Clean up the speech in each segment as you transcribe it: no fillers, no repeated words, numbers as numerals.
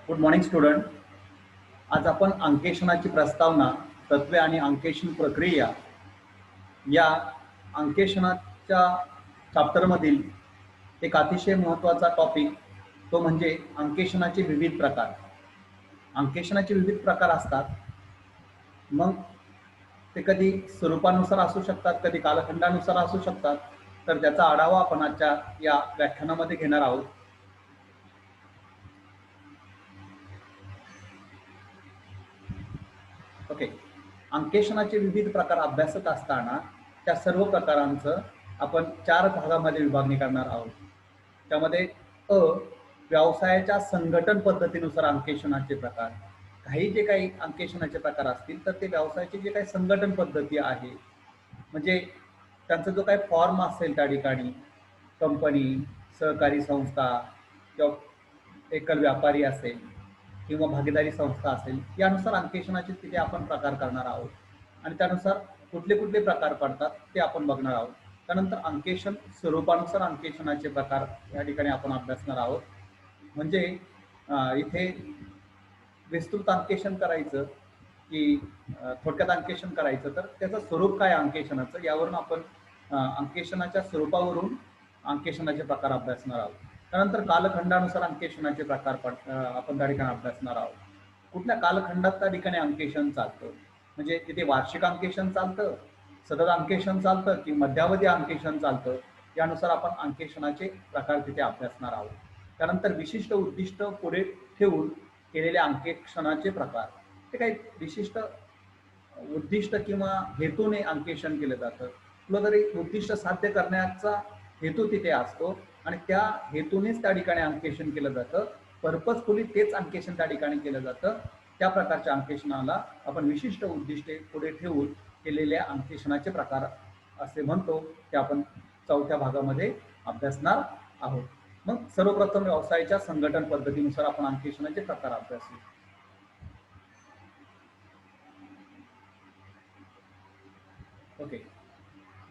Good morning student. आज आपण अंकेशनाची प्रस्तावना, तत्वे आणि अंकेशन प्रक्रिया या अंकेशनाच्या चॅप्टरमधील एक अतिशय महत्त्वाचा टॉपिक तो म्हणजे अंकेशनाचे विविध प्रकार. अंकेशनाचे विविध प्रकार असतात. मग ते कधी स्वरूपानुसार असू शकतात, कधी कालखंडानुसार असू शकतात. तर त्याचा आढावा आपण आजच्या या व्याख्यानामध्ये घेणार आहोत. ओके, अंकेशनाचे विविध प्रकार अभ्यासत असताना त्या सर्व प्रकारांचं आपण 4 भागामध्ये विभागणी करणार आहोत. त्यामध्ये व्यवसायाच्या संघटन पद्धतीनुसार अंकेशनाचे प्रकार. जे काही अंकेशनाचे प्रकार असतील तर ते व्यवसायाचे जे काही संघटन पद्धती आहे, म्हणजे त्यांचा जो काही फॉर्म असेल त्या ठिकाणी कंपनी, सहकारी संस्था किंवा एकल व्यापारी असेल किंवा भागीदारी संस्था असेल, यानुसार अंकेशनाचे तिथे आपण प्रकार करणार आहोत आणि त्यानुसार कुठले कुठले प्रकार पडतात ते आपण बघणार आहोत. त्यानंतर अंकेशन स्वरूपानुसार अंकेशनाचे प्रकार या ठिकाणी आपण अभ्यासणार आहोत. म्हणजे इथे विस्तृत अंकेशन करायचं की थोडक्यात अंकेशन करायचं, तर त्याचं स्वरूप काय अंकेशनाचं यावरून आपण अंकेशनाच्या स्वरूपावरून अंकेशनाचे प्रकार अभ्यासणार आहोत. त्यानंतर कालखंडानुसार अंकेशनाचे प्रकार आपण त्या ठिकाणी अभ्यासणार आहोत. कुठल्या कालखंडात त्या ठिकाणी अंकेशन चालतं, म्हणजे तिथे वार्षिक अंकेशन चालतं, सतत अंकेशन चालतं की मध्यावधी अंकेशन चालतं, यानुसार आपण अंकेशनाचे प्रकार तिथे अभ्यासणार आहोत. त्यानंतर विशिष्ट उद्दिष्ट पुढे ठेवून केलेल्या अंकेशनाचे प्रकार. ते काही विशिष्ट उद्दिष्ट किंवा हेतूने अंकेशन केलं जातं. कुठलं तरी उद्दिष्ट साध्य करण्याचा हेतू तिथे असतो आणि त्या हेतूनेच त्या ठिकाणी अंकेशन केलं जातं. पर्पजफुली तेच अंकेशन त्या ठिकाणी केलं जातं. त्या प्रकारच्या अंकेशनाला आपण विशिष्ट उद्दिष्टे पुढे ठेवून केलेल्या अंकेशनाचे प्रकार असे म्हणतो. ते आपण 4थ्या भागामध्ये अभ्यासणार आहोत. मग सर्वप्रथम व्यवसायाच्या संघटन पद्धतीनुसार आपण अंकेशनाचे प्रकार अभ्यासू. ओके,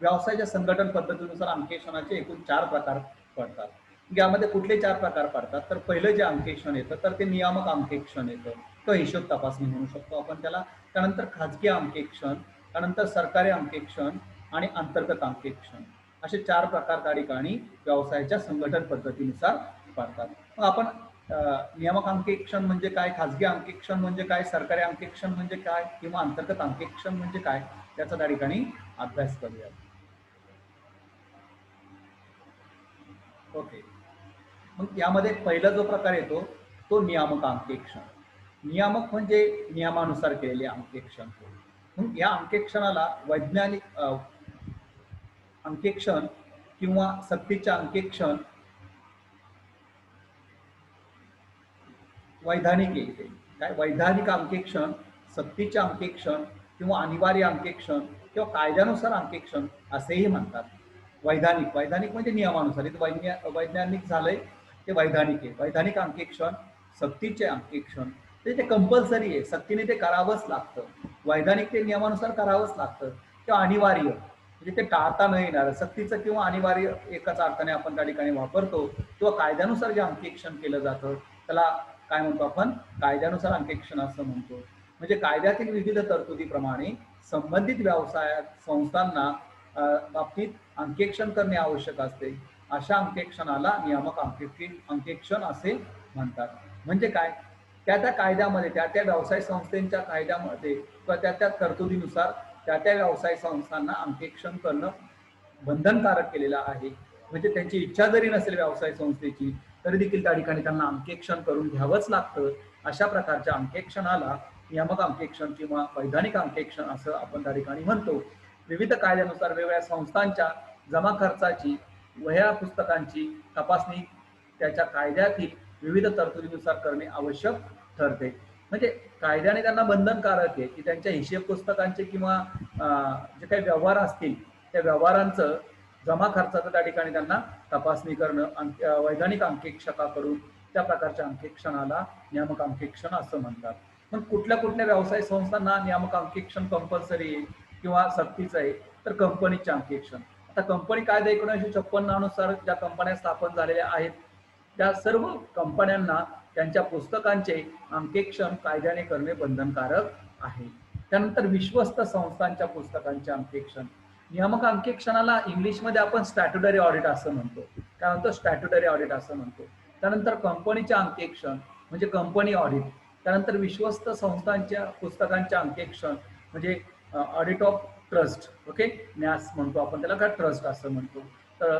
व्यवसायाच्या संघटन पद्धतीनुसार अंकेशनाचे एकूण 4 प्रकार पडतात. यामध्ये कुठले 4 प्रकार पडतात, तर पहिलं जे अंकेशन येतं तर ते नियामक अंकेक्षण येतं किंवा हिशोब तपासणी म्हणू शकतो आपण त्याला. त्यानंतर खाजगी अंकेक्षण, त्यानंतर सरकारी अंकेक्षण आणि अंतर्गत अंकेक्षण, असे 4 प्रकार त्या ठिकाणी व्यवसायाच्या संघटन पद्धतीनुसार पडतात. मग आपण नियामक अंकेक्षण म्हणजे काय, खाजगी अंकेक्षण म्हणजे काय, सरकारी अंकेक्षण म्हणजे काय किंवा अंतर्गत अंकेक्षण म्हणजे काय, त्याचा त्या ठिकाणी अभ्यास करूया. ओके, मग यामध्ये पहिला जो प्रकार येतो तो नियामक अंकेक्षण. नियामक म्हणजे नियमानुसार केलेले अंकेक्षण. मग या अंकेक्षणाला वैज्ञानिक अंकेक्षण किंवा सक्तीचे अंकेक्षण, वैधानिक येते काय, वैधानिक अंकेक्षण, सक्तीचे अंकेक्षण किंवा अनिवार्य अंकेक्षण किंवा कायद्यानुसार अंकेक्षण असेही म्हणतात. वैधानिक म्हणजे नियमानुसार. इथं वैज्ञानिक झालंय ते वैधानिक आहे. वैधानिक अंकेक्षण, सक्तीचे अंकेक्षण ते कंपल्सरी आहे, सक्तीने ते करावंच लागतं. वैधानिक ते नियमानुसार करावंच लागतं. किंवा अनिवार्य म्हणजे ते टाळता न येणार. सक्तीचं किंवा अनिवार्य एकाच अर्थाने आपण त्या ठिकाणी वापरतो. किंवा कायद्यानुसार जे अंकेक्षण केलं जातं त्याला काय म्हणतो आपण, कायद्यानुसार अंकेक्षण असं म्हणतो. म्हणजे कायद्यातील विविध तरतुदीप्रमाणे संबंधित व्यवसाय संस्थांना बाबतीत अंकेक्षण करणे आवश्यक असते. अशा अंकेक्षणाला नियामक अंकेक्षण असे म्हणतात. म्हणजे काय, त्या कायद्यामध्ये त्या व्यवसाय संस्थेच्या कायद्यामध्ये किंवा त्या तरतुदीनुसार त्या व्यवसाय संस्थांना अंकेक्षण करणं बंधनकारक केलेलं आहे. म्हणजे त्यांची इच्छा जरी नसेल व्यवसाय संस्थेची तरी देखील त्या ठिकाणी त्यांना अंकेक्षण करून घ्यावंच लागतं. अशा प्रकारच्या अंकेक्षणाला नियामक अंकेक्षण किंवा वैधानिक अंकेक्षण असं आपण त्या ठिकाणी म्हणतो. विविध कायद्यानुसार वेगवेगळ्या संस्थांच्या जमा खर्चाची, वह्या पुस्तकांची तपासणी त्याच्या कायद्यातील विविध तरतुदीनुसार करणे आवश्यक ठरते. म्हणजे कायद्याने त्यांना बंधनकारक आहे की त्यांच्या हिशेब पुस्तकांचे किंवा जे काही व्यवहार असतील त्या व्यवहारांचं जमा खर्चाचं त्या ठिकाणी त्यांना तपासणी करणं वैधानिक अंकेक्षकाकडून त्या प्रकारच्या अंकेक्षणाला नियामक अंकेक्षण असं म्हणतात. मग कुठल्या व्यवसाय संस्थांना नियामक अंकेक्षण कंपल्सरी आहे किंवा सक्तीचं आहे, तर कंपनीचे अंकेक्षण. आता कंपनी कायदा 1956 अनुसार ज्या कंपन्या स्थापन झालेल्या आहेत त्या सर्व कंपन्यांना त्यांच्या पुस्तकांचे अंकेक्षण कायद्याने करणे बंधनकारक आहे. त्यानंतर विश्वस्त संस्थांच्या पुस्तकांचे अंकेक्षण. नियामक अंकेक्षणाला इंग्लिशमध्ये आपण स्टॅट्युटरी ऑडिट असं म्हणतो. काय म्हणतो? स्टॅट्युटरी ऑडिट असं म्हणतो. त्यानंतर कंपनीचे अंकेक्षण म्हणजे कंपनी ऑडिट. त्यानंतर विश्वस्त संस्थांच्या पुस्तकांचे अंकेक्षण म्हणजे ऑडिट ऑफ ट्रस्ट. ओके, न्यास म्हणतो आपण त्याला, का ट्रस्ट असं म्हणतो. तर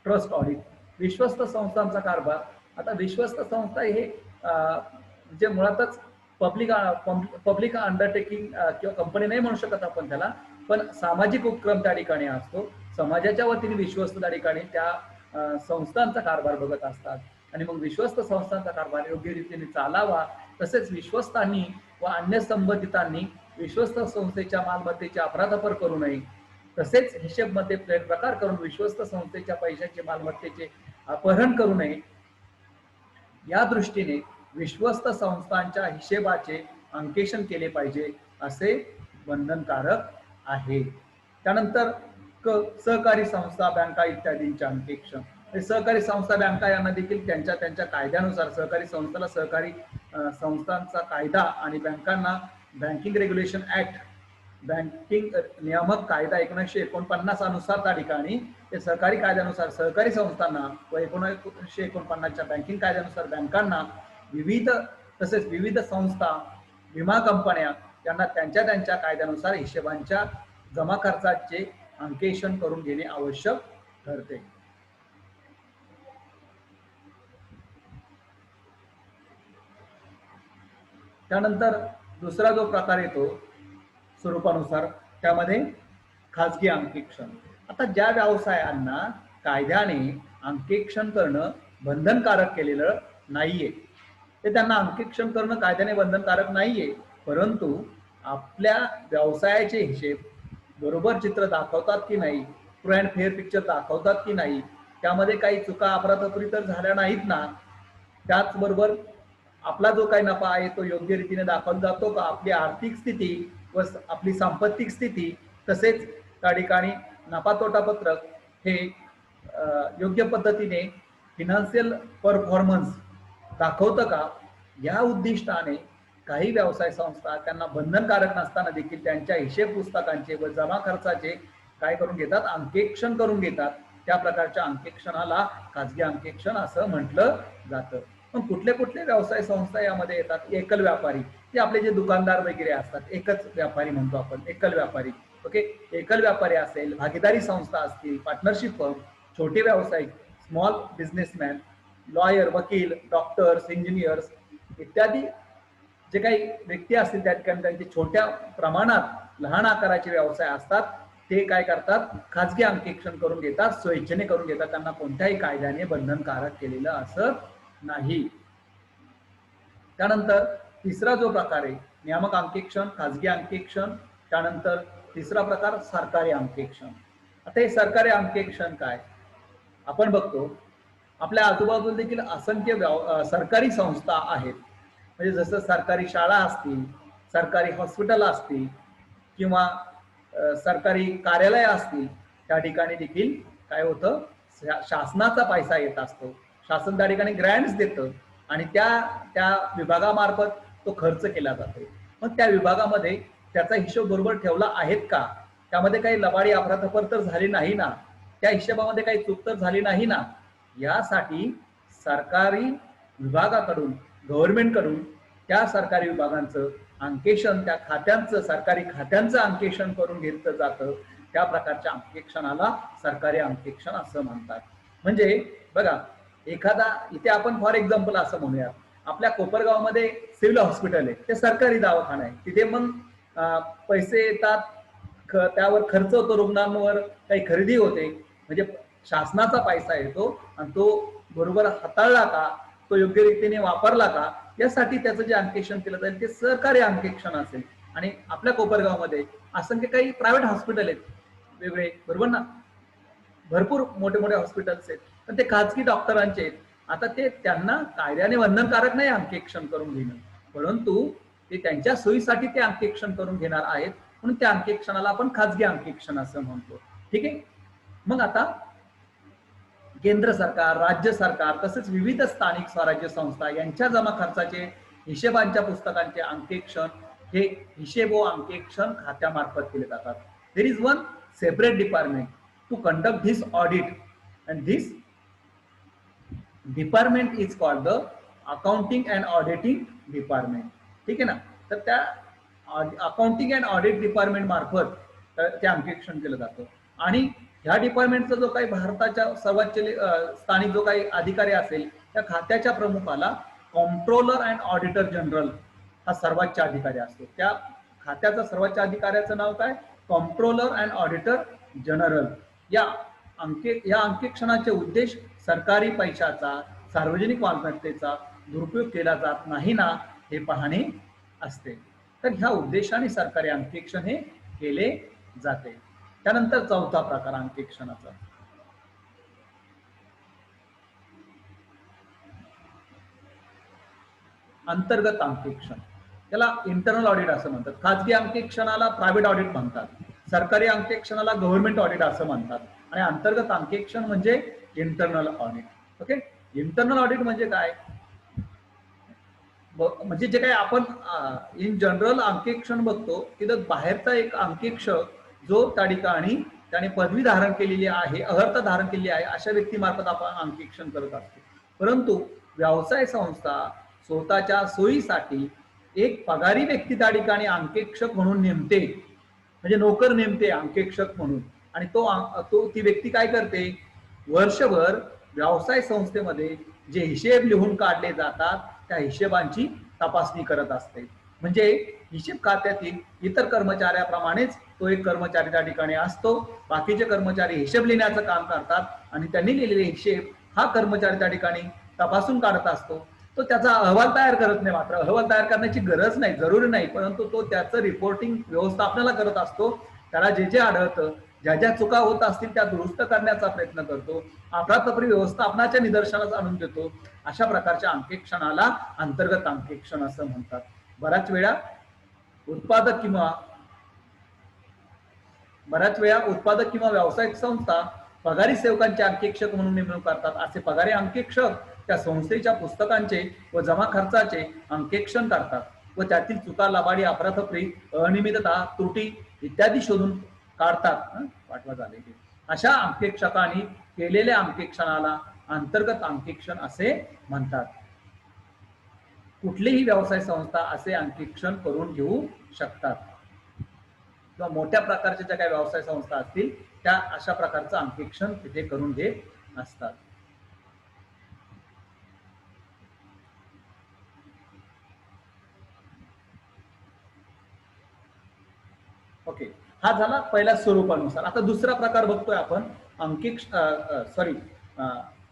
ट्रस्ट ऑडिट. विश्वस्त संस्थांचा कारभार. आता विश्वस्त संस्था हे म्हणजे मुळातच पब्लिक अंडरटेकिंग किंवा कंपनी नाही म्हणू शकत आपण त्याला, पण सामाजिक उपक्रम त्या ठिकाणी असतो. समाजाच्या वतीने विश्वस्त त्या ठिकाणी त्या संस्थांचा कारभार बघत असतात. आणि मग विश्वस्त संस्थांचा कारभार योग्य रीतीने चालावा, तसेच विश्वस्तांनी व अन्य संबंधितांनी विश्वस्त संस्थेच्या मालमत्तेची अफरातफर करू नये, तसेच हिशेबमध्ये प्रकार करून विश्वस्त संस्थेच्या पैशाचे मालमत्तेचे अपहरण करू नये, या दृष्टीने विश्वस्त संस्थांच्या हिशेबाचे अंकेक्षण केले पाहिजे असे बंधनकारक आहे. त्यानंतर सहकारी संस्था, बँका इत्यादींचे अंकेक्षण. सहकारी संस्था, बँका यांना देखील त्यांच्या त्यांच्या कायद्यानुसार, सहकारी संस्थाला सहकारी संस्थांचा कायदा आणि बँकांना बँकिंग रेग्युलेशन ऍक्ट, बँकिंग नियामक कायदा 1949 अनुसार त्या ठिकाणी ते सहकारी कायद्यानुसार सहकारी संस्थांना व 1949च्या बँकिंग कायद्यानुसार बँकांना तसेच विविध संस्था, विमा कंपन्या यांना त्यांच्या त्यांच्या कायद्यानुसार हिशेबांच्या जमा खर्चाचे अंकेक्षण करून घेणे आवश्यक ठरते. त्यानंतर दुसरा जो प्रकार येतो स्वरूपानुसार, त्यामध्ये खाजगी अंकेक्षण. आता ज्या व्यवसायांना कायद्याने अंकेक्षण करणं बंधनकारक केलेलं नाहीये, ते त्यांना अंकेक्षण करणं कायद्याने बंधनकारक नाहीये, परंतु आपल्या व्यवसायाचे हिशेब बरोबर चित्र दाखवतात की नाही, ट्रू अँड फेअर पिक्चर दाखवतात की नाही, त्यामध्ये काही चुका अफरातफरी तर झाल्या नाहीत ना, त्याचबरोबर आपला जो काही नफा आहे तो योग्य रीतीने दाखवला जातो का, आपली आर्थिक स्थिती व आपली सांपत्तिक स्थिती, तसेच त्या ठिकाणी नफा तोटा पत्रक हे योग्य पद्धतीने फिनान्शियल परफॉर्मन्स दाखवतं का, या उद्दिष्टाने काही व्यवसाय संस्था त्यांना बंधनकारक नसताना देखील त्यांच्या हिशेब पुस्तकांचे व जमा खर्चाचे काय करून घेतात, अंकेक्षण करून घेतात. त्या प्रकारच्या अंकेक्षणाला खाजगी अंकेक्षण असं म्हटलं जातं. पण कुठले कुठले व्यवसाय संस्था यामध्ये येतात? एकल व्यापारी, ते आपले जे दुकानदार वगैरे असतात, एकच व्यापारी म्हणतो आपण, एकल व्यापारी. ओके, एकल व्यापारी असेल, भागीदारी संस्था असतील, पार्टनरशिप फर्म, छोटे व्यावसायिक, स्मॉल बिझनेसमॅन, लॉयर, वकील, डॉक्टर्स, इंजिनियर्स इत्यादी जे काही व्यक्ती असतील त्या ठिकाणी त्यांचे छोट्या प्रमाणात लहान आकाराचे व्यवसाय असतात, ते काय करतात, खाजगी अंकेक्षण करून घेतात, स्वेच्छेने करून घेतात. त्यांना कोणत्याही कायद्याने बंधनकारक केलेलं असं नाही. त्यानंतर तिसरा जो प्रकार आहे नियामक अंकेक्षण, खाजगी अंकेक्षण. त्यानंतर तिसरा प्रकार सरकारी अंकेक्षण. आता हे सरकारी अंकेक्षण काय, आपण बघतो आपल्या आजूबाजूला देखील असंख्य सरकारी संस्था आहेत. म्हणजे जसं सरकारी शाळा असतील, सरकारी हॉस्पिटल असतील किंवा सरकारी कार्यालय असतील, त्या ठिकाणी देखील काय होतं, शासनाचा पैसा येत असतो. शासन त्या ठिकाणी ग्रँट्स देतं आणि त्या विभागामार्फत तो खर्च केला जातो. मग त्या विभागामध्ये त्याचा हिशोब बरोबर ठेवला आहेत का, त्यामध्ये काही लबाडी अफरातफर तर झाली नाही ना, त्या हिशोबामध्ये काही चूक तर झाली नाही ना, यासाठी सरकारी विभागाकडून, गव्हर्नमेंटकडून त्या सरकारी विभागांचं अंकेक्षण, त्या खात्यांचं, सरकारी खात्यांचं अंकेक्षण करून घेतलं जातं. त्या प्रकारच्या अंकेक्षणाला सरकारी अंकेक्षण असं म्हणतात. म्हणजे बघा, एखादा इथे आपण फॉर एक्झाम्पल असं म्हणूया, आपल्या कोपरगावमध्ये सिव्हिल हॉस्पिटल आहे, ते सरकारी दवाखाना आहे, तिथे मग पैसे येतात, त्यावर खर्च होतो, रुग्णांवर काही खरेदी होते, म्हणजे शासनाचा पैसा येतो आणि तो बरोबर हाताळला का, तो योग्य रीतीने वापरला का, यासाठी त्याचं जे अंकेक्षण केलं जाईल ते सरकारी अंकेक्षण असेल. आणि आपल्या कोपरगावमध्ये असंख्य काही प्रायव्हेट हॉस्पिटल आहेत वेगळे, बरोबर ना, भरपूर मोठे मोठे हॉस्पिटल्स आहेत, पण ते खाजगी डॉक्टरांचे आहेत. आता ते त्यांना कायद्याने बंधनकारक नाही अंकेक्षण करून घेणं, परंतु ते त्यांच्या सोयीसाठी ते अंकेक्षण करून घेणार आहेत, म्हणून त्या अंकेक्षणाला आपण खाजगी अंकेक्षण असं म्हणतो. ठीक आहे. मग आता केंद्र सरकार, राज्य सरकार तसेच विविध स्थानिक स्वराज्य संस्था यांच्या जमा खर्चाचे हिशेबांच्या पुस्तकांचे अंकेक्षण हे हिशेब व अंकेक्षण खात्यामार्फत केले जातात. There is one separate department to conduct this audit and this department is called the accounting and auditing department. ठीक आहे ना. तर त्या अकाउंटिंग अँड ऑडिट डिपार्टमेंट मार्फत ते अंकेक्षण केलं जातं. आणि ह्या डिपार्टमेंटचा जो काही भारताच्या सर्वोच्च स्थानिक जो काही अधिकारी असेल त्या खात्याच्या प्रमुखाला कॉम्प्ट्रोलर अँड ऑडिटर जनरल हा सर्वोच्च अधिकारी असतो. त्या खात्याचा सर्वोच्च अधिकाऱ्याचं नाव काय? Comptroller and auditor general. या अंकेक्षणाचे उद्देश सरकारी पैशाचा, सार्वजनिक मालमत्तेचा दुरुपयोग केला जात नाही ना हे पाहणे असते. तर ह्या उद्देशाने सरकारी अंकेक्षण हे केले जाते. त्यानंतर चौथा प्रकार अंकेक्षणाचा अंतर्गत अंकेक्षण. त्याला इंटरनल ऑडिट असं म्हणतात. खाजगी अंकेक्षणाला प्रायव्हेट ऑडिट म्हणतात. सरकारी अंकेक्षणाला गव्हर्नमेंट ऑडिट असं म्हणतात. आणि अंतर्गत अंकेक्षण म्हणजे internal audit. Okay. Internal audit म्हणजे काय? म्हणजे जे काही आपण इन जनरल अंकेक्षण बघतो की बाहेरचा एक अंकेक्षक जो त्या ठिकाणी त्याने पदवी धारण केलेली आहे, अर्हता धारण केलेली आहे अशा व्यक्तीमार्फत आपण अंकेक्षण करत असतो. परंतु व्यवसाय संस्था स्वतःच्या सोयीसाठी एक पगारी व्यक्ती त्या ठिकाणी अंकेक्षक म्हणून नेमते, म्हणजे नोकर नेमते अंकेक्षक म्हणून. आणि तो ती व्यक्ती काय करते? वर्षभर व्यवसाय संस्थेमध्ये जे हिशेब लिहून काढले जातात त्या हिशेबांची तपासणी करत असते. म्हणजे हिशेब खात्यातील इतर कर्मचाऱ्याप्रमाणेच तो एक कर्मचारी त्या ठिकाणी असतो. बाकीचे कर्मचारी हिशेब लिहिण्याचं काम करतात आणि त्यांनी लिहिलेले हिशेब हा कर्मचारी त्या ठिकाणी तपासून काढत असतो. तो त्याचा अहवाल तयार करत नाही. मात्र अहवाल तयार करण्याची गरज नाही, जरुरी नाही, परंतु तो त्याचं रिपोर्टिंग व्यवस्थापनाला करत असतो. त्याला जे जे आढळतं, ज्या ज्या चुका होत असतील त्या दुरुस्त करण्याचा प्रयत्न करतो. अफरातफरी व्यवस्थापनाच्या निदर्शनास आणून देतो. अशा प्रकारच्या अंकेक्षणाला अंतर्गत अंकेक्षण असं म्हणतात. बऱ्याच वेळा उत्पादक किंवा व्यावसायिक संस्था पगारी सेवकांचे अंकेक्षक म्हणून नेमणूक करतात. असे पगारी अंकेक्षक त्या संस्थेच्या पुस्तकांचे व जमा खर्चाचे अंकेक्षण करतात व त्यातील चुका, लबाडी, अफरातफरी, अनियमितता, त्रुटी इत्यादी शोधून काढतात. पाठवा झाले. अशा अंकेक्षकांनी केलेल्या अंकेक्षणाला अंतर्गत अंकेक्षण असे म्हणतात. कुठलीही व्यवसाय संस्था असे अंकेक्षण करून घेऊ शकतात किंवा मोठ्या प्रकारच्या ज्या काही व्यवसाय संस्था असतील त्या अशा प्रकारचं अंकेक्षण तिथे करून घेत असतात. ओके. हा झाला पहिल्या स्वरूपानुसार. आता दुसरा प्रकार बघतोय आपण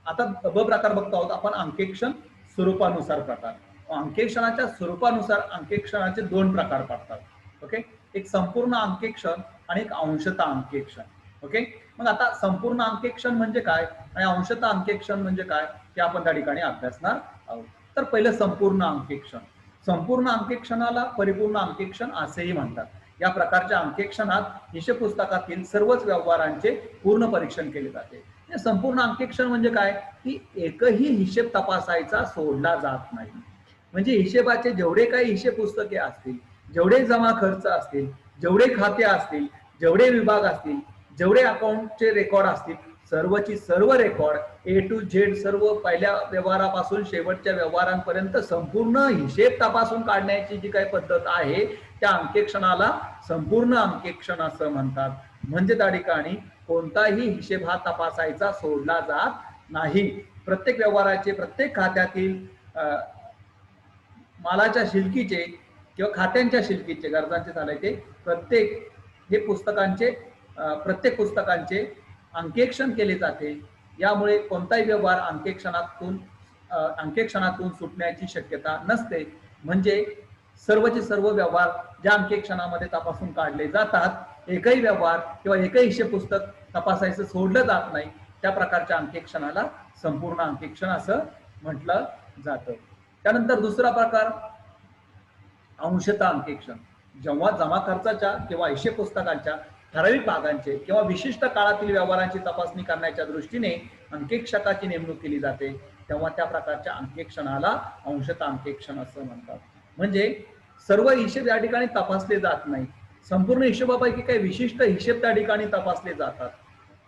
आता ब प्रकार बघतो आहोत आपण अंकेक्षण स्वरूपानुसार प्रकार. अंकेक्षणाच्या स्वरूपानुसार अंकेक्षणाचे दोन प्रकार पडतात. ओके. एक संपूर्ण अंकेक्षण आणि एक अंशतः अंकेक्षण. ओके. मग आता संपूर्ण अंकेक्षण म्हणजे काय आणि अंशतः अंकेक्षण म्हणजे काय ते आपण त्या ठिकाणी अभ्यासणार आहोत. तर पहिलं संपूर्ण अंकेक्षण. संपूर्ण अंकेक्षणाला परिपूर्ण अंकेक्षण असेही म्हणतात. या प्रकारच्या अंकेक्षणात हिशेब पुस्तकातील सर्वच व्यवहारांचे पूर्ण परीक्षण केले जाते. संपूर्ण अंकेक्षण म्हणजे काय की एकही हिशेब तपासायचा सोडला जात नाही. म्हणजे हिशेबाचे जेवढे काही हिशेब पुस्तके असतील, जेवढे जमा खर्च असतील, जेवढे खाते असतील, जेवढे विभाग असतील, जेवढे अकाउंटचे रेकॉर्ड असतील, सर्वची सर्व रेकॉर्ड ए टू झेड सर्व पहिल्या व्यवहारापासून शेवटच्या व्यवहारांपर्यंत संपूर्ण हिशेब तपासून काढण्याची जी काही पद्धत आहे त्या अंकेक्षणाला संपूर्ण अंकेक्षण असं म्हणतात. म्हणजे त्या ठिकाणी कोणताही हिशेब हा तपासायचा सोडला जात नाही. प्रत्येक व्यवहाराचे, प्रत्येक खात्यातील मालाच्या शिल्लकीचे किंवा खात्यांच्या शिल्लकीचे, गरजांचे चालायचे प्रत्येक पुस्तकांचे अंकेक्षण केले जाते. यामुळे कोणताही व्यवहार अंकेक्षणातून सुटण्याची शक्यता नसते. म्हणजे सर्वचे सर्व व्यवहार ज्या अंकेक्षणामध्ये तपासून काढले जातात, एकही व्यवहार किंवा एकही हिशेब पुस्तक तपासायचं सोडलं जात नाही. त्या प्रकारच्या अंकेक्षणाला संपूर्ण अंकेक्षण असं म्हटलं जातं. त्यानंतर दुसरा प्रकार अंशतः अंकेक्षण. जेव्हा जमा खर्चाच्या किंवा हिशेब पुस्तकांच्या ठराविक भागांचे किंवा विशिष्ट काळातील व्यवहारांची तपासणी करण्याच्या दृष्टीने अंकेक्षकाची नेमणूक केली जाते, तेव्हा त्या प्रकारच्या अंकेक्षणाला अंशतः अंकेक्षण असं म्हणतात. म्हणजे सर्व हिशेब या ठिकाणी तपासले जात नाही, संपूर्ण हिशोबापैकी काही विशिष्ट हिशेब त्या ठिकाणी तपासले जातात,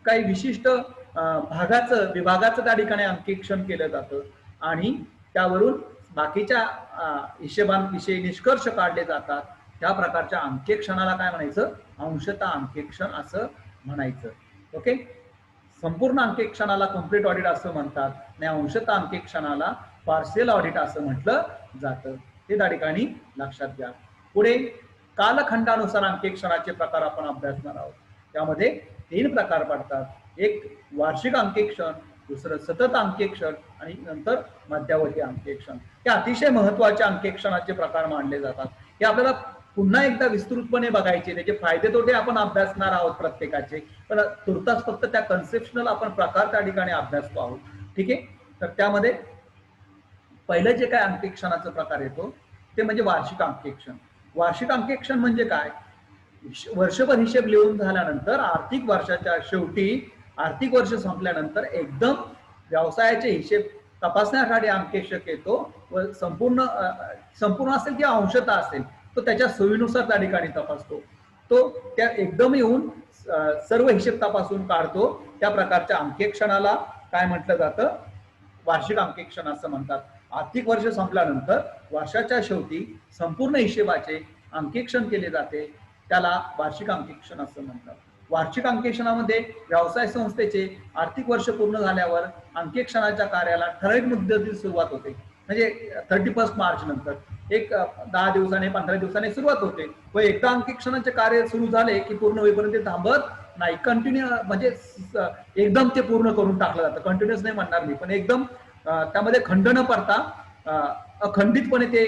काही विशिष्ट भागाचं विभागाचं त्या ठिकाणी अंकेक्षण केलं जातं आणि त्यावरून बाकीच्या हिशेबांविषयी निष्कर्ष काढले जातात. त्या प्रकारच्या अंकेक्षणाला काय म्हणायचं? अंशतः अंकेक्षण असं म्हणायचं. ओके, संपूर्ण अंकेक्षणाला कम्प्लीट ऑडिट असं म्हणतात आणि अंशतः अंकेक्षणाला पार्शियल ऑडिट असं म्हटलं जातं. ते त्या ठिकाणी लक्षात घ्या. पुढे कालखंडानुसार अंकेक्षणाचे प्रकार आपण अभ्यासणार आहोत. त्यामध्ये 3 प्रकार पडतात. एक वार्षिक अंकेक्षण, दुसरं सतत अंकेक्षण आणि नंतर मध्यावधी अंकेक्षण. हे अतिशय महत्वाचे अंकेक्षणाचे प्रकार मानले जातात. हे आपल्याला पुन्हा एकदा विस्तृतपणे बघायचे, त्याचे फायदे तोटे आपण अभ्यासणार आहोत प्रत्येकाचे, पण तुर्तास फक्त त्या कन्सेप्शनल आपण प्रकार त्या ठिकाणी अभ्यासतो आहोत. ठीक आहे, तर त्यामध्ये पहिलं जे काय अंकेक्षणाचा प्रकार येतो ते म्हणजे वार्षिक अंकेक्षण. वार्षिक अंकेक्षण म्हणजे काय? वर्षभर हिशेब लिहून झाल्यानंतर आर्थिक वर्षाच्या शेवटी आर्थिक वर्ष संपल्यानंतर एकदम व्यवसायाचे हिशेब तपासण्यासाठी अंकेक्षक येतो व संपूर्ण असेल किंवा अंशतः असेल तो त्याच्या सोयीनुसार त्या ठिकाणी तपासतो. तो त्या एकदम येऊन सर्व हिशेब तपासून काढतो. त्या प्रकारच्या अंकेक्षणाला काय म्हटलं जातं? वार्षिक अंकेक्षण असं म्हणतात. आर्थिक वर्ष संपल्यानंतर वर्षाच्या शेवटी संपूर्ण हिशेबाचे अंकेक्षण केले जाते, त्याला वार्षिक अंकेक्षण असं म्हणतात. वार्षिक अंकेक्षणामध्ये व्यवसाय संस्थेचे आर्थिक वर्ष पूर्ण झाल्यावर अंकेक्षणाच्या कार्याला ठराविक मुदतीत सुरुवात होते. म्हणजे 31 मार्च नंतर एक 10 दिवसाने 15 दिवसाने सुरुवात होते व एकदा अंकेक्षणाचे कार्य सुरू झाले की पूर्ण होईपर्यंत ते थांबत नाही. कंटिन्यू म्हणजे एकदम ते पूर्ण करून टाकलं जातं. कंटिन्युअस नाही म्हणणार मी, पण एकदम त्यामध्ये खंड न पडता अखंडितपणे ते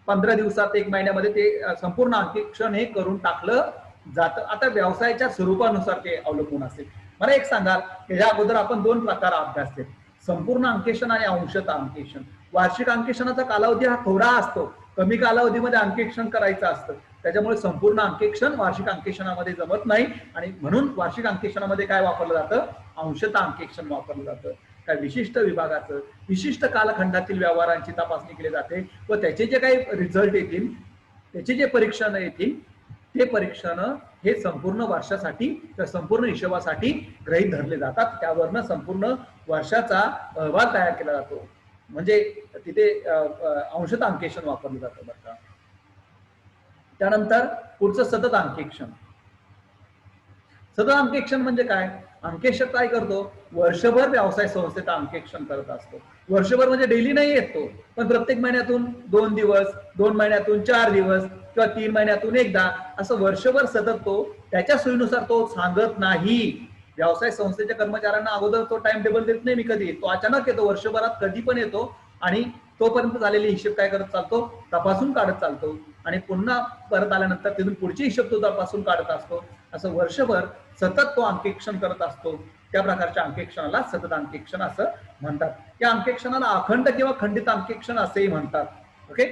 15 दिवसात 1 महिन्यामध्ये ते संपूर्ण अंकेक्षण हे करून टाकलं जातं. आता व्यवसायाच्या स्वरूपानुसार ते अवलंबून असेल. मला एक सांगाल, याच्या अगोदर आपण 2 प्रकार अभ्यासले, संपूर्ण अंकेक्षण आणि अंशतः अंकेक्षण. वार्षिक अंकेक्षणाचा कालावधी हा थोडा असतो, कमी कालावधीमध्ये अंकेक्षण करायचं असतं, त्याच्यामुळे संपूर्ण अंकेक्षण वार्षिक अंकेक्षणामध्ये जमत नाही आणि म्हणून वार्षिक अंकेक्षणामध्ये काय वापरलं जातं? अंशतः अंकेक्षण वापरलं जातं. काय विशिष्ट विभागाचं विशिष्ट कालखंडातील व्यवहारांची तपासणी केली जाते व त्याचे जे काही रिझल्ट येतील, त्याचे जे परीक्षण येतील, ते परीक्षण हे संपूर्ण वर्षासाठी किंवा संपूर्ण हिशोबासाठी गृहीत धरले जातात. त्यावरनं संपूर्ण वर्षाचा अहवाल तयार केला जातो. म्हणजे तिथे अंशतः अंकेक्षण वापरलं जातं बरं का. त्यानंतर पुढचं सतत अंकेक्षण. सतत अंकेक्षण म्हणजे काय? अंकेक्षक काय करतो? वर्षभर व्यवसाय संस्थेचं अंकेक्षण करत असतो. वर्षभर म्हणजे डेली नाही येतो, पण प्रत्येक महिन्यातून 2 दिवस, 2 महिन्यातून 4 दिवस किंवा 3 महिन्यातून एकदा असं वर्षभर सतत तो त्याच्या सोयीनुसार तो सांगत नाही. व्यवसाय संस्थेच्या कर्मचाऱ्यांना अगोदर तो टाइम टेबल देत नाही मी कधी, तो अचानक येतो, वर्षभरात कधी पण येतो आणि तोपर्यंत झालेले हिशेब काय करत चालतो? तपासून काढत चालतो आणि पुन्हा परत आल्यानंतर तिथून पुढचे हिशेब तो तपासून काढत असतो. असं वर्षभर सतत तो अंकेक्षण करत असतो. त्या प्रकारच्या अंकेक्षणाला सतत अंकेक्षण असं म्हणतात. या अंकेक्षणाला अखंड किंवा खंडित अंकेक्षण असेही म्हणतात. ओके,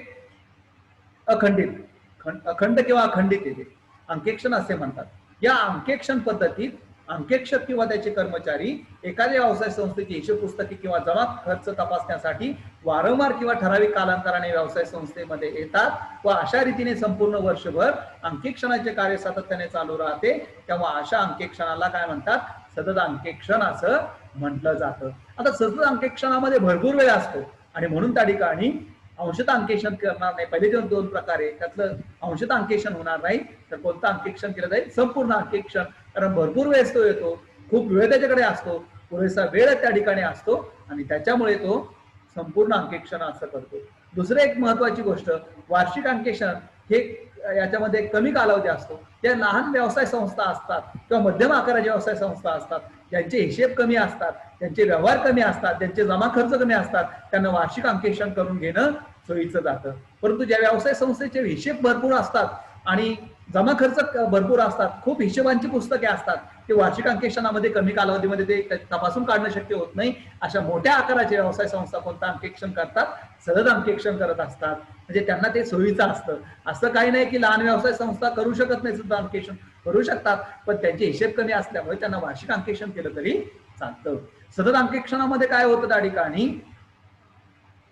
अखंड किंवा अखंडित येते अंकेक्षण असे म्हणतात. या अंकेक्षण पद्धतीत अंकेक्षक किंवा त्याचे कर्मचारी एखाद्या व्यवसाय संस्थेची हिशोब पुस्तके किंवा जमा खर्च तपासण्यासाठी वारंवार किंवा ठराविक कालांतराने व्यवसाय संस्थेमध्ये येतात व अशा रीतीने संपूर्ण वर्षभर अंकेक्षणाचे कार्य सातत्याने चालू राहते. तेव्हा अशा अंकेक्षणाला काय म्हणतात? सतत अंकेक्षण असं म्हटलं जातं. आता सतत अंकेक्षणामध्ये भरपूर वेळ असतो आणि म्हणून त्या ठिकाणी अंशतः अंकेक्षण करणार नाही. पहिले 2 प्रकार आहे, त्यातलं अंशतः अंकेक्षण होणार नाही. तर कोणतं अंकेक्षण केलं जाईल? संपूर्ण अंकेक्षण. कारण भरपूर वेळ तो येतो, खूप वेळ त्याच्याकडे असतो, पुरेसा वेळ त्या ठिकाणी असतो आणि त्याच्यामुळे तो संपूर्ण अंकेक्षण असं करतो. दुसरं एक महत्वाची गोष्ट, वार्षिक अंकेक्षण हे याच्यामध्ये कमी कालावधी असतो. त्या लहान व्यवसाय संस्था असतात किंवा मध्यम आकाराच्या व्यवसाय संस्था असतात, ज्यांचे हिशेब कमी असतात, त्यांचे व्यवहार कमी असतात, त्यांचे जमा खर्च कमी असतात, त्यांना वार्षिक अंकेक्षण करून घेणं सोयीचं जातं. परंतु ज्या व्यवसाय संस्थेचे हिशेब भरपूर असतात आणि जमा खर्च भरपूर असतात, खूप हिशोबांची पुस्तके असतात, ते वार्षिक अंकेक्षणामध्ये कमी कालावधीमध्ये ते तपासून काढणं शक्य होत नाही. अशा मोठ्या आकाराचे व्यवसाय संस्था कोणतं अंकेक्षण करतात? सहज अंकेक्षण करत असतात, म्हणजे त्यांना ते सोयीचं असतं. असं काही नाही की लहान व्यवसाय संस्था करू शकत नाही, सुद्धा अंकेक्षण करू शकतात, पण त्यांचे हिशेब कमी असल्यामुळे त्यांना वार्षिक अंकेक्षण केलं तरी चालतं. सतत अंकेक्षणामध्ये काय होतं त्या ठिकाणी?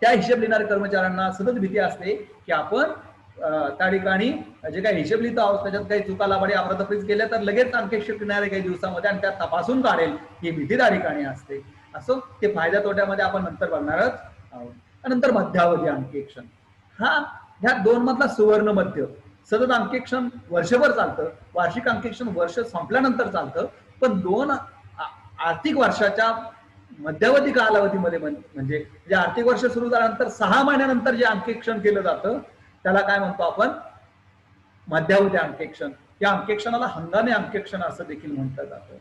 त्या हिशेब लिहिणाऱ्या कर्मचाऱ्यांना सतत भीती असते की आपण त्या ठिकाणी जे काही हिशेब लिहितो आहोत त्याच्यात काही चुका लाभाडी अफरातफरीच केल्या तर लगेच अंकेक्षण करणारे काही दिवसामध्ये आणि त्या तपासून काढेल ही भीती त्या ठिकाणी असते. असो, ते फायद्या तोट्यामध्ये आपण नंतर बघणारच आहोत. त्यानंतर मध्यावधी अंकेक्षण, हा ह्या दोन मधला सुवर्ण मध्य. सतत अंकेक्षण वर्षभर चालतं, वार्षिक अंकेक्षण वर्ष संपल्यानंतर चालतं, पण दोन आर्थिक वर्षाच्या मध्यावधी कालावधीमध्ये म्हणजे जे आर्थिक वर्ष सुरू झाल्यानंतर 6 महिन्यानंतर जे अंकेक्षण केलं जातं त्याला काय म्हणतो आपण? मध्यावधी अंकेक्षण. या अंकेक्षणाला हंगामी अंकेक्षण असं देखील म्हटलं जातं.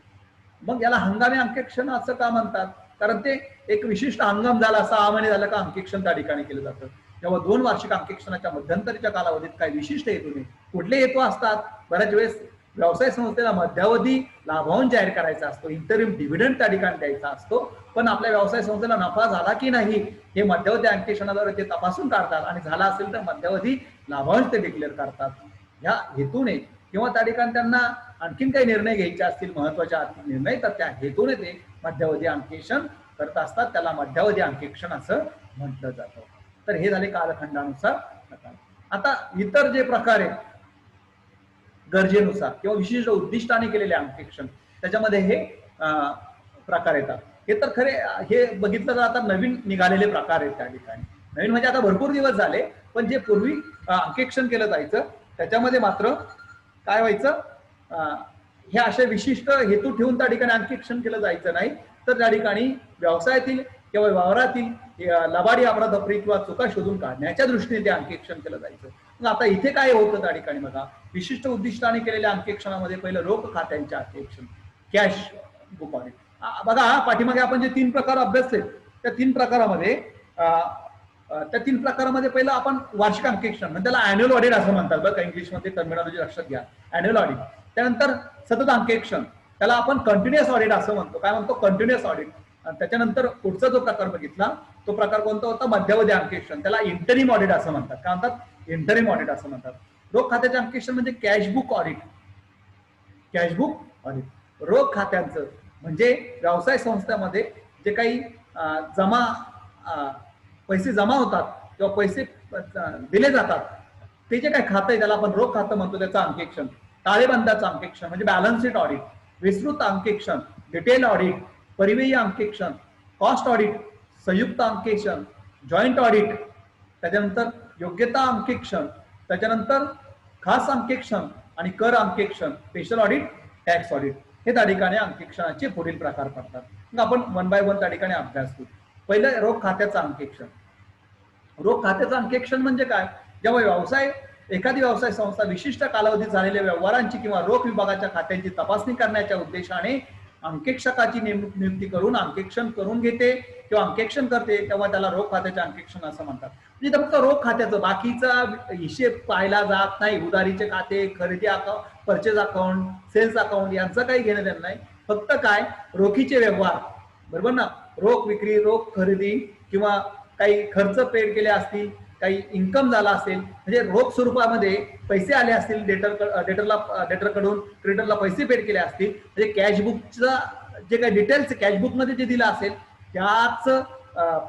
मग याला हंगामी अंकेक्षण असं का म्हणतात? कारण ते एक विशिष्ट हंगाम झाला, 6 महिने झालं का अंकेक्षण त्या ठिकाणी केलं जातं. जेव्हा 2 वार्षिक अंकेक्षणाच्या मध्यंतरीच्या कालावधीत काही विशिष्ट हेतूने, कुठले हेतू असतात? बऱ्याच वेळेस व्यवसाय संस्थेला मध्यावधी लाभांश जाहीर करायचा असतो, इंटरिम डिव्हिडंड त्या ठिकाणी द्यायचा असतो, पण आपल्या व्यवसाय संस्थेला नफा झाला की नाही हे मध्यावधी अंकेक्षणाद्वारे ते तपासून काढतात आणि झाला असेल तर मध्यावधी लाभांश ते डिक्लेअर करतात. ह्या हेतूने किंवा त्या ठिकाणी त्यांना आणखीन काही निर्णय घ्यायचे असतील, महत्वाचे आर्थिक निर्णय, तर त्या हेतूने ते मध्यावधी अंकेक्षण करत असतात. त्याला मध्यावधी अंकेक्षण असं म्हटलं जातं. तर हे झाले कालखंडानुसार प्रकार. आता इतर जे प्रकार आहेत गरजेनुसार किंवा विशिष्ट उद्दिष्टाने केलेले अंकेक्षण, त्याच्यामध्ये हे प्रकार येतात. हे तर खरे हे बघितलं तर आता नवीन निघालेले प्रकार आहेत त्या ठिकाणी. नवीन म्हणजे आता भरपूर दिवस झाले, पण जे पूर्वी अंकेक्षण केलं जायचं त्याच्यामध्ये मात्र काय व्हायचं? हे असे विशिष्ट हेतू ठेवून त्या ठिकाणी अंकेक्षण केलं जायचं नाही, तर त्या ठिकाणी व्यवसायातील किंवा व्यवहारातील लबाडी अफरातफरी किंवा चुका शोधून काढण्याच्या दृष्टीने ते अंकेक्षण केलं जायचं. मग आता इथे काय होतं त्या ठिकाणी बघा, विशिष्ट उद्दिष्टाने केलेल्या अंकेक्षणामध्ये पहिलं रोख खात्यांचे अंकेक्षण, कॅश बुक ऑडिट. बघा, पाठीमागे आपण जे 3 प्रकार अभ्यासले त्या 3 प्रकारामध्ये पहिलं आपण वार्षिक अंकेक्षण म्हणजे त्याला अॅन्युअल ऑडिट असं म्हणतात बघा, इंग्लिशमध्ये टर्मिनॉलॉजी लक्षात घ्या, अॅन्युअल ऑडिट. त्यानंतर सतत अंकेक्षण, त्याला आपण कंटिन्युअस ऑडिट असं म्हणतो. काय म्हणतो? Continuous audit. त्याच्यानंतर पुढचा जो प्रकार बघितला तो प्रकार कोणता होता? मध्यावधी अंकेक्षण. त्याला इंटरिम ऑडिट असं म्हणतात. काय म्हणतात? इंटरिम ऑडिट असं म्हणतात. रोख खात्याचे अंकेक्षण म्हणजे कॅशबुक ऑडिट. कॅशबुक ऑडिट रोख खात्यांचं म्हणजे व्यवसाय संस्थेमध्ये जे काही पैसे जमा होतात किंवा पैसे दिले जातात ते जे काही खातं आहे त्याला आपण रोख खातं म्हणतो, त्याचं अंकेक्षण. ताळेबंदाचं अंकेक्षण म्हणजे बॅलन्स शीट ऑडिट, विस्तृत अंकेक्षण, डिटेल ऑडिट, परिव्ययी अंकेक्षण, कॉस्ट ऑडिट, संयुक्त अंकेक्षण, जॉईंट ऑडिट, त्याच्यानंतर योग्यता अंकेक्षण, त्याच्यानंतर खास अंकेक्षण आणि कर अंकेक्षण, स्पेशल ऑडिट, टॅक्स ऑडिट. हे त्या ठिकाणी अंकेक्षणाचे पुढील प्रकार पडतात. मग आपण 1 बाय 1 त्या ठिकाणी अभ्यास करू. पहिलं रोख खात्याचं अंकेक्षण. रोख खात्याचं अंकेक्षण म्हणजे काय? जेव्हा एखादी व्यवसाय संस्था विशिष्ट कालावधीत झालेल्या व्यवहारांची किंवा रोख विभागाच्या खात्यांची तपासणी करण्याच्या उद्देशाने अंकेक्षकाची नियुक्ती करून अंकेक्षण करून घेते किंवा अंकेक्षण करते, तेव्हा त्याला रोख खात्याचे अंकेक्षण असं म्हणतात. म्हणजे फक्त रोख खात्याचं बाकीचा हिशेब पाहिला जात नाही. उधारीचे खाते, खरेदी account, purchase account, sales account यांचं काही घेणं देणं नाही. फक्त काय? रोखीचे व्यवहार, बरोबर ना? रोख विक्री, रोख खरेदी किंवा काही खर्च पेड केले असतील, काही इन्कम झाला असेल, म्हणजे रोख स्वरूपामध्ये पैसे आले असतील, डेटरकडून क्रेडिटरला पैसे पेड केले असतील, म्हणजे कॅशबुकचं जे काही डिटेल्स कॅशबुकमध्ये जे दिलं असेल त्याच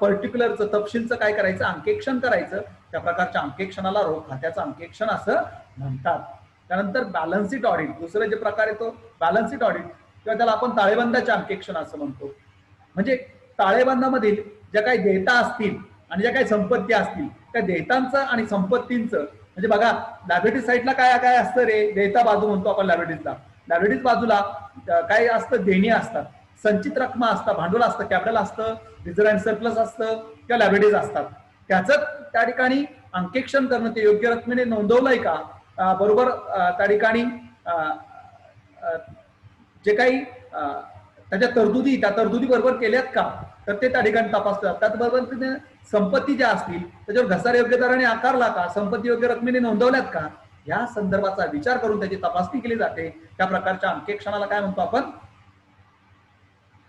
पर्टिक्युलरचं तपशीलचं काय करायचं? अंकेक्षण करायचं. त्या प्रकारच्या अंकेक्षणाला रोख खात्याचं अंकेक्षण असं म्हणतात. त्यानंतर बॅलन्स शीट ऑडिट, दुसरं जे प्रकार येतो बॅलन्स शीट ऑडिट किंवा त्याला आपण ताळेबंदाचे अंकेक्षण असं म्हणतो. म्हणजे ताळेबंदामधील ज्या काही देयता असतील आणि ज्या काही संपत्ती असतील त्या देयतांचं आणि संपत्तींचं, म्हणजे बघा लायबिलिटी साईडला काय काय असतं रे? देयता बाजू म्हणतो आपण लायबिलिटीजला. लायबिलिटीज बाजूला काय असतं? देणी असतात, संचित रक्कम असतात, भांडवल असतं, कॅपिटल असतं, रिझर्व्ह अँड सरप्लस असतं किंवा लायबिलिटीज असतात. त्याचं त्या ठिकाणी अंकेक्षण करणं, ते योग्य रकमेने नोंदवलंय का, बरोबर त्या ठिकाणी जे काही त्याच्या तरतुदी त्या तरतुदी बरोबर केल्यात का, तर ते त्या ठिकाणी तपासतात. त्याचबरोबर संपत्ती ज्या असतील त्याच्यावर घसारा योग्य दराने आकारला का, संपत्ती योग्य रकमेने नोंदवल्यात का, या संदर्भाचा विचार करून त्याची तपासणी केली जाते, त्या प्रकारच्या अंकेक्षणाला काय म्हणतो आपण?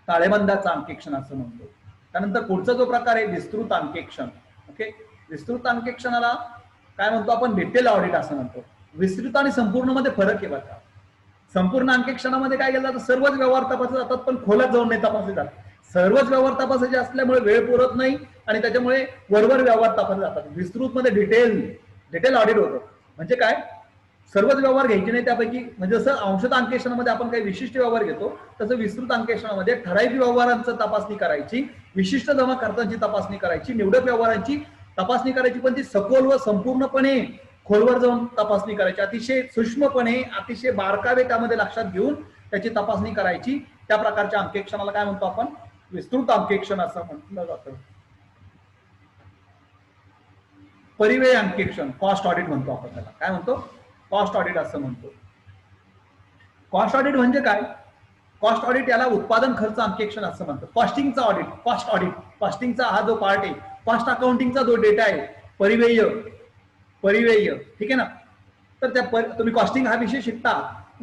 ताळेबंदाचा अंकेक्षण असं म्हणतो. त्यानंतर पुढचा जो प्रकार आहे विस्तृत अंकेक्षण. ओके, विस्तृत अंकेक्षणाला काय म्हणतो आपण? डिटेल ऑडिट असं म्हणतो. विस्तृत आणि संपूर्ण मध्ये फरक आहे बघा. संपूर्ण अंकेक्षणामध्ये काय केलं जातं? सर्वच व्यवहार तपासले जातात, पण खोलात जाऊन नाही तपासले जातात. सर्वच व्यवहार तपासायचे असल्यामुळे वेळ पुरत नाही आणि त्याच्यामुळे वरवर व्यवहार तपासले जातात. विस्तृत मध्ये डिटेल ऑडिट होतं. म्हणजे काय? सर्वच व्यवहार घ्यायचे नाही त्यापैकी, म्हणजे जसं अंशतः अंकेक्षणामध्ये आपण काही विशिष्ट व्यवहार घेतो, तसं विस्तृत अंकेक्षणामध्ये ठराविक व्यवहारांची तपासणी करायची, विशिष्ट जमा खर्चांची तपासणी करायची, निवडक व्यवहारांची तपासणी करायची, पण ती सखोल व संपूर्णपणे खोलवर जाऊन तपासणी करायची, अतिशय सूक्ष्मपणे, अतिशय बारकावे त्यामध्ये लक्षात घेऊन त्याची तपासणी करायची. त्या प्रकारच्या अंकेक्षणाला काय म्हणतो आपण? विस्तृत अंकेक्षण असं म्हटलं जातं. परिव्यय अंकेक्षण, कॉस्ट ऑडिट म्हणतो आपण त्याला. काय म्हणतो? कॉस्ट ऑडिट असं म्हणतो. कॉस्ट ऑडिट म्हणजे काय? कॉस्ट ऑडिट याला उत्पादन खर्च अंकेक्षण असं म्हणतात. कॉस्टिंगचा ऑडिट, कॉस्ट ऑडिट, कॉस्टिंगचा हा जो पार्ट आहे, कॉस्ट अकाउंटिंगचा जो डेटा आहे, परिव्यय, ठीक आहे ना. तर त्या तुम्ही कॉस्टिंग हा विषय शिकता.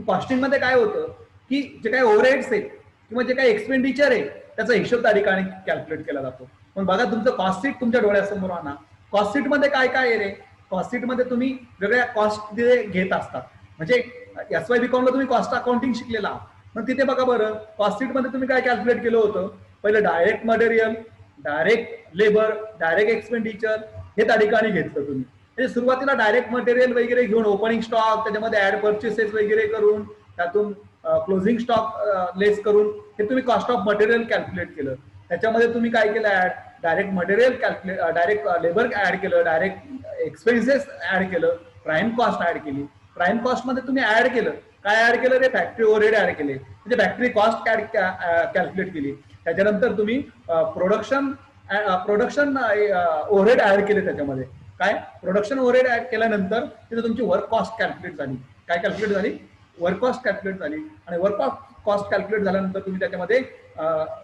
कॉस्टिंग मध्ये काय होतं की जे काही ओव्हरहेड्स आहेत किंवा जे काही एक्सपेंडिचर आहे त्याचा हिशोब त्या ठिकाणी कॅल्क्युलेट केला जातो. पण बघा तुमचं कॉस्ट शीट तुमच्या डोळ्यासमोर आणा. कॉस्ट शीट मध्ये काय काय आहे रे? कॉस्ट शीट मध्ये तुम्ही वेगळ्या कॉस्ट घेत असतात. म्हणजे SY BCom ला तुम्ही कॉस्ट अकाउंटिंग शिकलेला आहात, पण तिथे बघा बरं कॉस्ट शीट मध्ये तुम्ही काय कॅल्क्युलेट केलं होतं? पहिलं direct material, direct labour, direct expenditure हे त्या ठिकाणी घेतलं तुम्ही. म्हणजे सुरुवातीला डायरेक्ट मटेरियल वगैरे घेऊन ओपनिंग स्टॉक, त्याच्यामध्ये ऍड परचेसेस वगैरे करून, त्यातून क्लोजिंग स्टॉक लेस करून हे तुम्ही कॉस्ट ऑफ मटेरियल कॅल्क्युलेट केलं. त्याच्यामध्ये तुम्ही काय केलं? Add direct material calculate, direct labour add केलं, डायरेक्ट एक्सपेन्सेस ऍड केलं, प्राइम कॉस्ट ऍड केली. प्राइम कॉस्ट मध्ये तुम्ही ऍड केलं काय? ऍड केलं रे? फॅक्टरी ओव्हरहेड ऍड केले, म्हणजे फॅक्टरी कॉस्ट कॅल्क्युलेट केली. त्याच्यानंतर तुम्ही प्रोडक्शन ओव्हरहेड ऍड केले. त्याच्यामध्ये काय? प्रोडक्शन ओव्हरहेड ऍड केल्यानंतर तिथे तुमची वर्क कॉस्ट कॅल्क्युलेट झाली. काय कॅल्क्युलेट झाली? वर्क कॉस्ट कॅल्क्युलेट झाली. आणि वर्क कॉस्ट कॅल्क्युलेट झाल्यानंतर तुम्ही त्याच्यामध्ये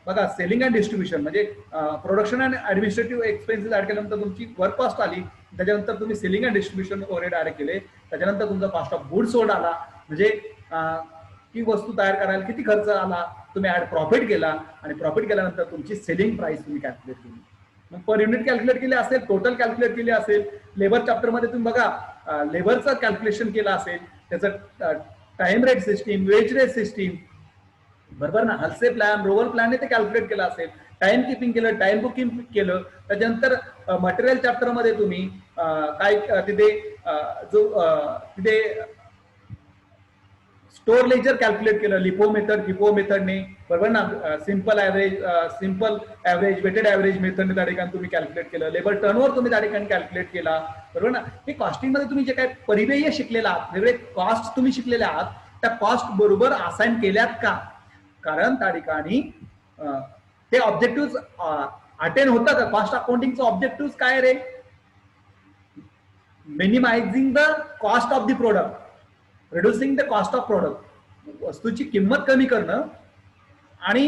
बघा सेलिंग अँड डिस्ट्रीब्युशन, म्हणजे production and administrative expenses add केल्यानंतर तुमची वर्क कॉस्ट आली. त्याच्यानंतर तुम्ही selling and distribution overhead add केले. त्याच्यानंतर तुमचा कॉस्ट ऑफ गुड्स सोल्ड आला, म्हणजे ती वस्तू तयार करायला किती खर्च आला, तुम्ही ऍड प्रॉफिट केला. आणि प्रॉफिट केल्यानंतर तुमची सेलिंग प्राइस तुम्ही कॅल्क्युलेट केली. मग पर युनिट कॅल्क्युलेट केली असेल, टोटल कॅल्क्युलेट केली असेल. लेबर चॅप्टर मध्ये तुम्ही बघा लेबरचं कॅल्क्युलेशन केलं असेल, त्याचं time rate system, wage rate system, बरोबर ना, हल्से प्लॅन, रोवर प्लॅन ते कॅल्क्युलेट केलं असेल. टाइम किपिंग केलं, टाइम बुकिंग केलं. त्याच्यानंतर मटेरियल चॅप्टर मध्ये तुम्ही काय तिथे तिथे स्टोर लेजर कॅल्क्युलेट केलं, लिपो मेथडने, बरोबर ना. सिंपल ऍव्हरेज, वेटेड ऍव्हरेज मेथडने त्या ठिकाणी तुम्ही कॅल्क्युलेट केलं. लेबर टर्नओव्हर तुम्ही त्या ठिकाणी कॅल्क्युलेट केला, बरोबर ना. हे कॉस्टिंग मध्ये तुम्ही जे काही परिव्यय शिकलेला आहात, वेगळे कॉस्ट तुम्ही शिकलेले आहात, त्या कॉस्ट बरोबर असाइन केल्यात का? कारण त्या ठिकाणी ते ऑब्जेक्टिव्ह अटेन होतात का? कॉस्ट अकाउंटिंगचं ऑब्जेक्टिव्ह काय रे? Minimising the cost of the product, reducing the cost of product, वस्तूची किंमत कमी करणं आणि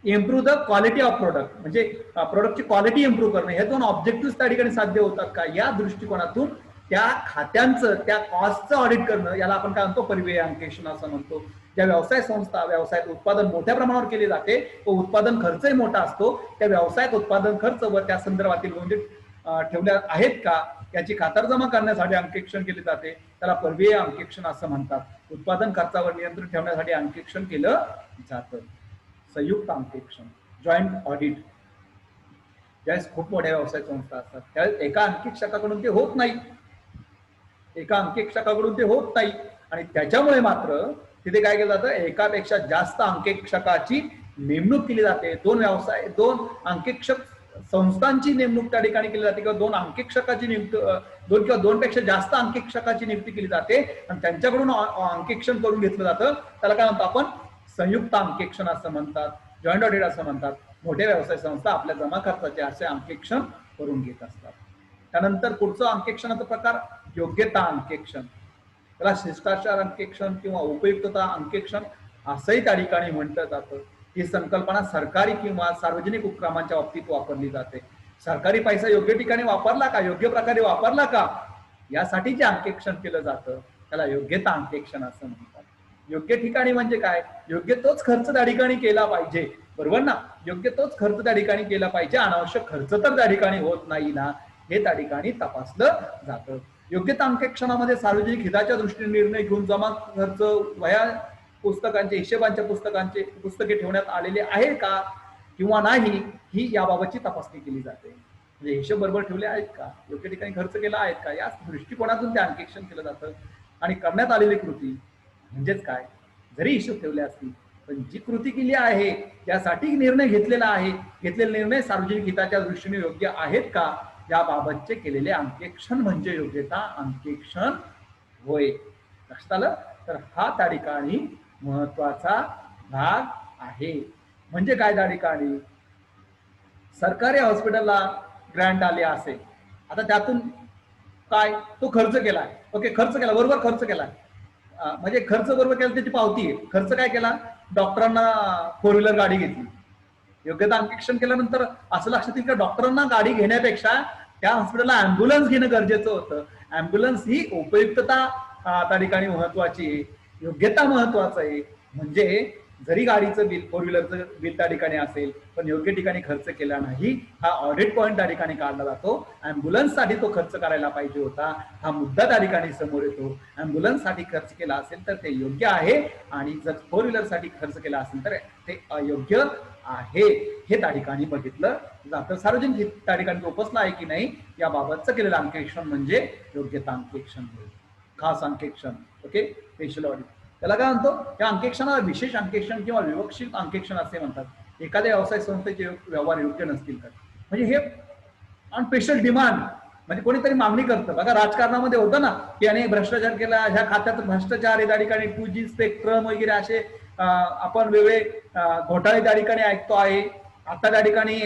improve the quality of product, म्हणजे प्रोडक्टची क्वालिटी इम्प्रूव्ह करणं. हे दोन ऑब्जेक्टिव्ह त्या ठिकाणी साध्य होतात का? या दृष्टिकोनातून त्या खात्यांचं, त्या कॉस्टचं ऑडिट करणं, याला आपण काय म्हणतो? परिव्यय अंकेक्षण असं म्हणतो. ज्या व्यवसाय संस्था, व्यवसायात उत्पादन मोठ्या प्रमाणावर केले जाते, तो उत्पादन खर्चही मोठा असतो, त्या व्यवसायात उत्पादन खर्च व त्या संदर्भातील नोंदी ठेवल्या आहेत का याची खातरजमा करण्यासाठी अंकेक्षण केले जाते. त्याला परिव्यय अंकेक्षण असं म्हणतात. उत्पादन खर्चावर नियंत्रण ठेवण्यासाठी अंकेक्षण केलं जातं. संयुक्त अंकेक्षण, जॉईंट ऑडिट, ज्यावेळेस खूप मोठ्या व्यवसाय संस्था असतात त्यावेळेस एका अंकेक्षकाकडून ते होत नाही, आणि त्याच्यामुळे मात्र तिथे काय केलं जातं? एकापेक्षा जास्त अंकेक्षकाची नेमणूक केली जाते. दोन अंकेक्षक संस्थांची नेमणूक त्या ठिकाणी केली जाते, किंवा दोन अंकेक्षकाची दोन किंवा दोनपेक्षा जास्त अंकेक्षकाची नियुक्ती केली जाते आणि त्यांच्याकडून अंकेक्षण करून घेतलं जातं. त्याला काय म्हणतो आपण? संयुक्त अंकेक्षण असं म्हणतात, जॉईंट ऑडिट असं म्हणतात. मोठ्या व्यवसाय संस्था आपल्या जमा खर्चाचे असे अंकेक्षण करून घेत असतात. त्यानंतर पुढचं अंकेक्षणाचा प्रकार योग्यता अंकेक्षण, त्याला शिष्टाचार अंकेक्षण किंवा उपयुक्तता अंकेक्षण असंही त्या ठिकाणी म्हटलं जातं. ही संकल्पना सरकारी किंवा सार्वजनिक उपक्रमांच्या बाबतीत वापरली जाते. सरकारी पैसा योग्य ठिकाणी वापरला का? योग्य प्रकारे वापरला का? यासाठी जे अंकेक्षण केलं जातं त्याला योग्यता अंकेक्षण असं म्हणतात. योग्य ठिकाणी म्हणजे काय, योग्य तोच खर्च त्या ठिकाणी केला पाहिजे, बरोबर ना, योग्य तोच खर्च त्या ठिकाणी केला पाहिजे, अनावश्यक खर्च तर त्या ठिकाणी होत नाही ना, हे त्या ठिकाणी तपासलं जातं. योग्यता अंकेक्षणामध्ये सार्वजनिक हिताच्या दृष्टीने निर्णय घेऊन जमा खर्च वया पुस्तकांचे हिशेबांच्या पुस्तके ठेवण्यात आलेले आहे का किंवा नाही, ही याबाबतची तपासणी केली जाते. म्हणजे हिशोब बरोबर ठेवले आहेत का, योग्य ठिकाणी खर्च केला आहेत का, या दृष्टिकोनातून ते अंकेक्षण केलं जातं. आणि करण्यात आलेली कृती म्हणजेच काय, जरी हिशोब ठेवले असतील पण जी कृती केली आहे त्यासाठी निर्णय घेतलेला आहे, घेतलेले निर्णय सार्वजनिक हिताच्या दृष्टीने योग्य आहेत का, याबाबतचे केलेले अंकेक्षण म्हणजे योग्यता अंकेक्षण होय. लक्षात आलं. तर हा त्या ठिकाणी महत्वाचा भाग आहे. म्हणजे काय, त्या ठिकाणी सरकारी हॉस्पिटलला ग्रँट आले असेल, आता त्यातून काय तो खर्च केलाय, ओके, खर्च केला, बरोबर खर्च केलाय, म्हणजे खर्च बरोबर केला त्याची पावती आहे. खर्च काय केला, डॉक्टरांना 4 व्हीलर गाडी घेतली. योग्यता अंकेक्षण केल्यानंतर असं लक्षात येईल की डॉक्टरांना गाडी घेण्यापेक्षा त्या हॉस्पिटलला अँब्युलन्स घेणं गरजेचं होतं. अँब्युलन्स ही उपयुक्तता त्या ठिकाणी महत्वाची आहे, योग्यता महत्वाचं आहे. म्हणजे जरी गाडीचं बिल 4 व्हीलरचं बिल त्या ठिकाणी असेल पण योग्य ठिकाणी खर्च केला नाही, हा ऑडिट पॉईंट त्या ठिकाणी काढला जातो. अँब्युलन्ससाठी तो खर्च करायला पाहिजे होता, हा मुद्दा त्या ठिकाणी समोर येतो. अँब्युलन्ससाठी खर्च केला असेल तर ते योग्य आहे आणि जर 4 व्हीलरसाठी खर्च केला असेल तर ते अयोग्य आहे, हे त्या ठिकाणी बघितलं जातं. सार्वजनिक हित त्या ठिकाणी जोपासलं आहे की नाही याबाबतचं केलेलं अंकेक्षण म्हणजे योग्यता अंकेक्षण होईल. खास अंकेक्षण, ओके, स्पेशल ऑडिट त्याला काय म्हणतो. या अंकेक्षणाला विशेष अंकेक्षण किंवा विवक्षित अंकेक्षण असे म्हणतात. एखाद्या व्यवसाय संस्थेचे व्यवहार योग्य नसतील तर, म्हणजे हे ऑन स्पेशल डिमांड, म्हणजे कोणीतरी मागणी करतं. बघा राजकारणामध्ये होतं ना की याने भ्रष्टाचार केला, ह्या खात्यात भ्रष्टाचार आहे, त्या ठिकाणी 2G स्पेक्ट्रम वगैरे असे आपण वेगळे घोटाळे त्या ठिकाणी ऐकतो आहे. आता त्या ठिकाणी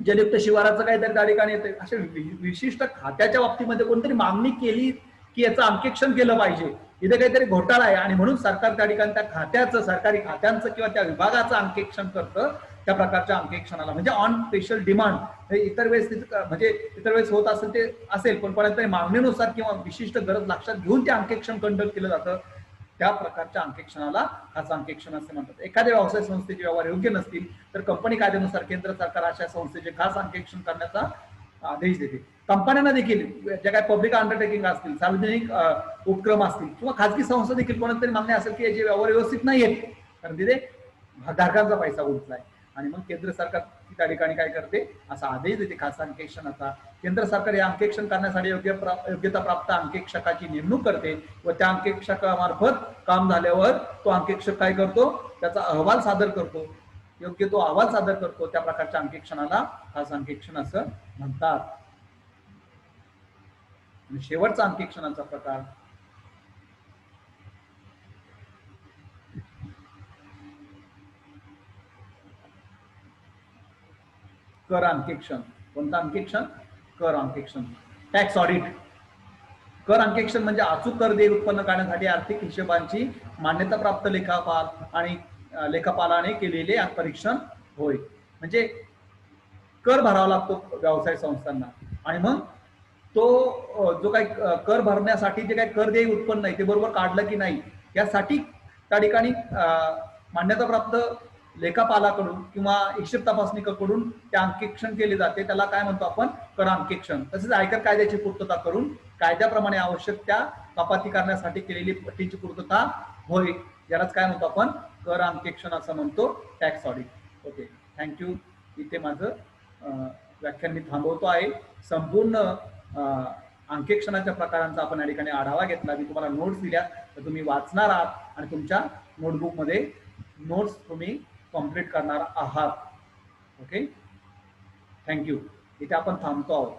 जलयुक्त शिवाराचं काहीतरी त्या ठिकाणी येते. अशा विशिष्ट खात्याच्या बाबतीमध्ये कोणतरी मागणी केली की याचं अंकेक्षण केलं पाहिजे, इथे काहीतरी घोटाळा आहे आणि म्हणून सरकार त्या ठिकाणी त्या खात्याचं, सरकारी खात्यांचं किंवा त्या विभागाचं अंकेक्षण करतं. त्या प्रकारच्या अंकेक्षणाला म्हणजे ऑन स्पेशल डिमांड, इतर वेळेस म्हणजे इतर वेळेस होत असेल ते असेल पण कोणत्यातरी मागणीनुसार किंवा विशिष्ट गरज लक्षात घेऊन ते अंकेक्षण कंडक्ट केलं जातं. त्या प्रकारच्या अंकेक्षणाला खास अंकेक्षण असे म्हणतात. एखाद्या व्यवसाय संस्थेचे व्यवहार योग्य नसतील तर कंपनी कायद्यानुसार केंद्र सरकार अशा संस्थेचे खास अंकेक्षण करण्याचा आदेश देते. कंपन्यांना देखील ज्या काही पब्लिक अंडरटेकिंग असतील, सार्वजनिक उपक्रम असतील किंवा खाजगी संस्था देखील कोणातरी मागणी असेल की याचे व्यवहार व्यवस्थित नाही आहेत कारण तिथे भागधारकांचा पैसा गुंतलाय आणि मग केंद्र सरकार त्या ठिकाणी काय करते, असा आदेश देते खास अंकेक्षणाचा. केंद्र सरकार या अंकेक्षण करण्यासाठी योग्यता प्राप्त अंकेक्षकाची नेमणूक करते व त्या अंकेक्षकामार्फत काम झाल्यावर तो अंकेक्षक काय करतो, त्याचा अहवाल सादर करतो. योग्य तो अहवाल सादर करतो त्या प्रकारच्या अंकेक्षणाला खास अंकेक्षण असं म्हणतात. शेवटचा अंकेक्षणाचा प्रकार कर अंकेक्षण. कोणतं अंकेक्षण, कर अंकेक्षण. Tax audit. कर अंकेक्षण म्हणजे अचूक कर देय उत्पन्न काढण्यासाठी आर्थिक हिशोबांची मान्यता प्राप्त लेखापाल आणि लेखापालाने केलेले परीक्षण होय. म्हणजे कर भरावा लागतो व्यवसाय संस्थांना आणि मग तो जो काही कर भरण्यासाठी जे काही कर देय उत्पन्न आहे ते बरोबर काढलं की नाही यासाठी त्या ठिकाणी मान्यताप्राप्त लेखापालाकडून किंवा हिशेब तपासणीकडून ते अंकेक्षण केले जाते. त्याला काय म्हणतो आपण, कर अंकेक्षण. तसेच आयकर कायद्याची पूर्तता करून कायद्याप्रमाणे आवश्यक त्या कपाती करण्यासाठी केलेली अटींची पूर्तता होय, यालाच काय म्हणतो आपण, कर अंकेक्षण असं म्हणतो, टॅक्स ऑडिट. Okay, thank you. इथे माझं व्याख्यान मी थांबवतो आहे. संपूर्ण अंकेक्षणाच्या प्रकारांचा आपण या ठिकाणी आढावा घेतला. मी तुम्हाला नोट्स दिल्या तर तुम्ही वाचणार आहात आणि तुमच्या नोटबुकमध्ये नोट्स तुम्ही कंप्लीट करणार आहात. Okay, thank you. इथे आपण थांबतो आहोत.